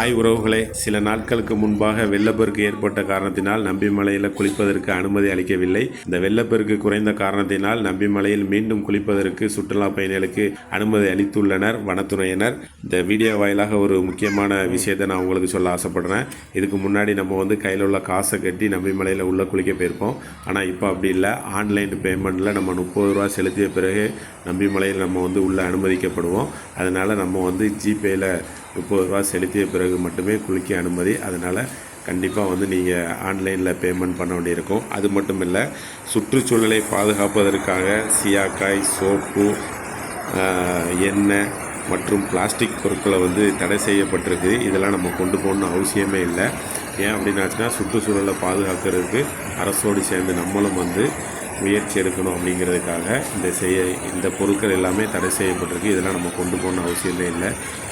Hi உறவுகளே, சில நாட்களுக்கு முன்பாக வெள்ளப்பெருக்கு ஏற்பட்ட காரணத்தினால் நம்பிமலையில் குளிப்பதற்கு அனுமதி அளிக்கவில்லை. இந்த வெள்ளப்பெருக்கு குறைந்த காரணத்தினால் நம்பிமலையில் மீண்டும் குளிப்பதற்கு சுற்றுலா பயணிகளுக்கு அனுமதி அளித்துள்ளனர் வனத்துறையினர். இந்த வீடியோ வாயிலாக ஒரு முக்கியமான விஷயத்தை நான் உங்களுக்கு சொல்ல ஆசைப்படுறேன். இதுக்கு முன்னாடி நம்ம கையில் உள்ள காசை கட்டி நம்பிமலையில் உள்ள குளிக்க போயிருப்போம். ஆனால் இப்போ அப்படி இல்லை. ஆன்லைன் பேமெண்ட்டில் நம்ம 30 ரூபா செலுத்திய பிறகு நம்பிமலையில் நம்ம உள்ளே அனுமதிக்கப்படுவோம். அதனால் நம்ம ஜிபேயில் 30 ரூபா செலுத்திய பிறகு மட்டுமே குளிக்க அனுமதி. அதனால் கண்டிப்பாக நீங்கள் ஆன்லைனில் பேமெண்ட் பண்ண வேண்டியிருக்கும். அது மட்டும் இல்லை, சுற்றுச்சூழலை பாதுகாப்பதற்காக சியாக்காய், சோப்பு, எண்ணெய் மற்றும் பிளாஸ்டிக் பொருட்களை தடை செய்யப்பட்டிருக்கு. இதெல்லாம் நம்ம கொண்டு போகணுன்னு அவசியமே இல்லை. ஏன் அப்படின்னாச்சுன்னா, சுற்றுச்சூழலை பாதுகாக்கிறதுக்கு அரசோடு சேர்ந்து நம்மளும் முயற்சி எடுக்கணும் அப்படிங்கிறதுக்காக இந்த பொருட்கள் எல்லாமே தடை செய்யப்பட்டிருக்கு. இதெல்லாம் நம்ம கொண்டு போகணும் அவசியமே இல்லை.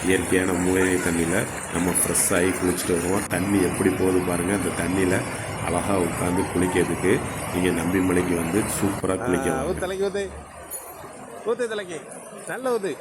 இயற்கையான மூலிகை தண்ணியில் நம்ம ஃப்ரெஷ்ஷாகி குளிச்சுட்டு வருவோம். தண்ணி எப்படி போகுது பாருங்கள். அந்த தண்ணியில் அழகாக உட்காந்து குளிக்கிறதுக்கு நீங்கள் நம்பிமலைக்கு சூப்பராக குளிக்கலாம். தலைக்கு ஊத்து தலைக்கு நல்ல ஊத்து.